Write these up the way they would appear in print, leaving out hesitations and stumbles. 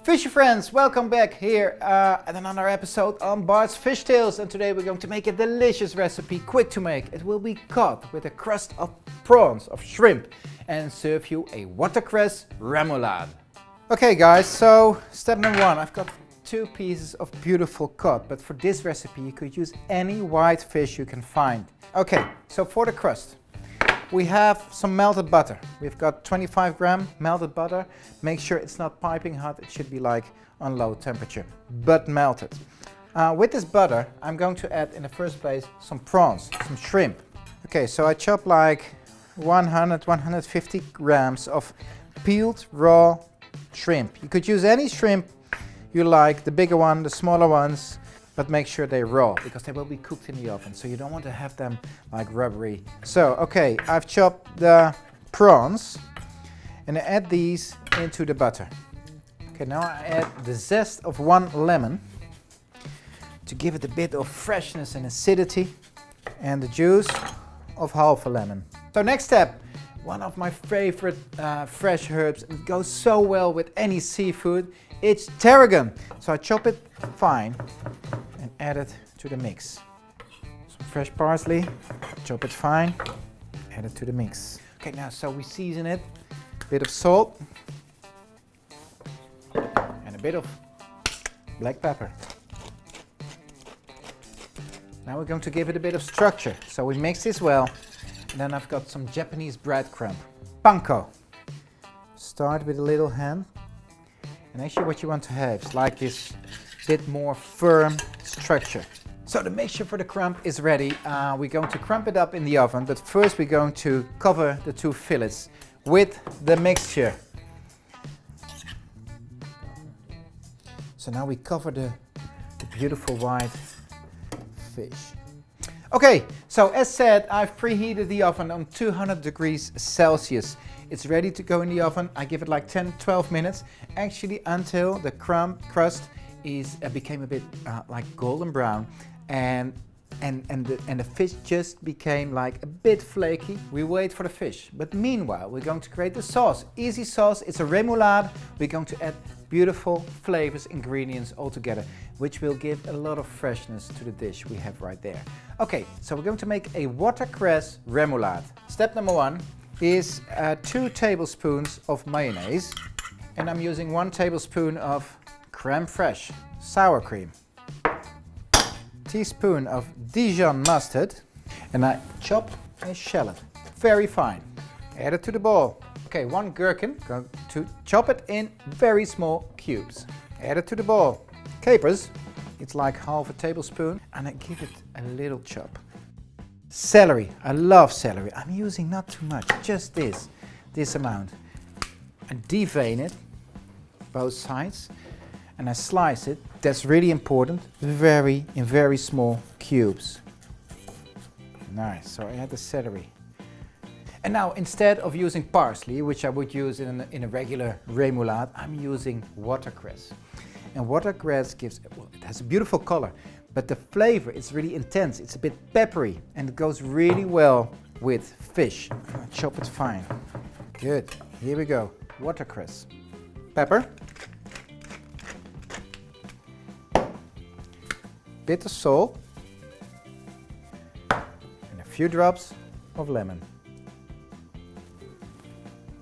Fishy friends, welcome back here at another episode on Bart's Fish Tales, and today we're going to make a delicious recipe, quick to make. It will be cod with a crust of prawns, of shrimp, and serve you a watercress remoulade. Okay guys, so step number one, I've got 2 pieces of beautiful cod, but for this recipe you could use any white fish you can find. Okay, so for the crust, we have some melted butter. We've got 25 gram melted butter. Make sure it's not piping hot, it should be like on low temperature, but melted. With this butter, I'm going to add in the first place some prawns, some shrimp. Okay, so I chop like 100-150 grams of peeled raw shrimp. You could use any shrimp you like, the bigger one, the smaller ones, but make sure they're raw because they will be cooked in the oven, so you don't want to have them like rubbery. So, okay, I've chopped the prawns and I add these into the butter. Okay, now I add the zest of 1 lemon to give it a bit of freshness and acidity, and the juice of half a lemon. So next step, one of my favorite fresh herbs, and it goes so well with any seafood, it's tarragon. So I chop it fine and add it to the mix. Some fresh parsley, chop it fine, add it to the mix. Okay, now so we season it, a bit of salt and a bit of black pepper. Now we're going to give it a bit of structure. So we mix this well, and then I've got some Japanese breadcrumb, panko. Start with a little hand, and actually what you want to have is like this bit more firm structure. So the mixture for the crumb is ready. We're going to crumb it up in the oven, but first we're going to cover the 2 fillets with the mixture. So now we cover the beautiful white fish. Okay, so as said, I've preheated the oven on 200 degrees Celsius. It's ready to go in the oven. I give it like 10-12 minutes, actually until the crust became a bit like golden brown, and the fish just became like a bit flaky. We wait for the fish, but meanwhile we're going to create the sauce. Easy sauce, it's a remoulade. We're going to add beautiful flavors, ingredients all together, which will give a lot of freshness to the dish we have right there. Okay, so we're going to make a watercress remoulade. Step number 1 is 2 tablespoons of mayonnaise, and I'm using 1 tablespoon of creme fraiche, sour cream, teaspoon of Dijon mustard, and I chop a shallot very fine. Add it to the bowl. Okay, 1 gherkin, going to chop it in very small cubes. Add it to the bowl. Capers, it's like half a tablespoon, and I give it a little chop. Celery, I love celery. I'm using not too much, just this amount. I devein it, both sides, and I slice it. That's really important, in very small cubes. Nice, so I add the celery. And now instead of using parsley, which I would use in a regular remoulade, I'm using watercress. And watercress it has a beautiful color, but the flavor is really intense. It's a bit peppery, and it goes really well with fish. Chop it fine. Good, here we go. Watercress. Pepper. Bit of salt. And a few drops of lemon.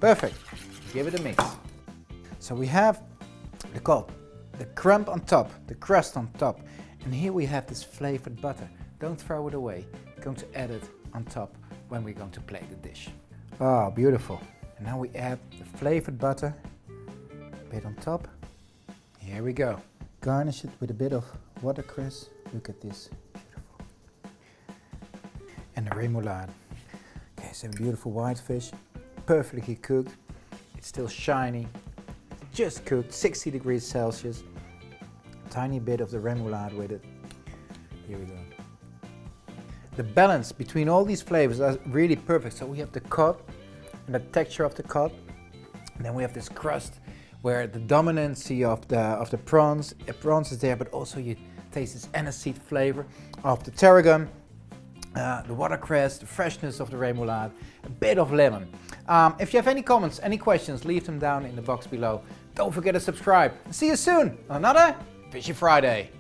Perfect. Give it a mix. So we have the cod, the crumb on top, the crust on top, and here we have this flavored butter. Don't throw it away. We're going to add it on top when we're going to plate the dish. Oh, beautiful. And now we add the flavored butter, a bit on top. Here we go. Garnish it with a bit of watercress. Look at this. Beautiful. And the remoulade. Okay, so beautiful white fish. Perfectly cooked, it's still shiny, just cooked, 60 degrees Celsius, tiny bit of the remoulade with it. Here we go. The balance between all these flavors are really perfect. So we have the cod and the texture of the cod, and then we have this crust where the dominancy of the prawns is there, but also you taste this aniseed flavor of the tarragon, the watercress, the freshness of the remoulade, a bit of lemon. If you have any comments, any questions, leave them down in the box below. Don't forget to subscribe. See you soon on another Fishy Friday.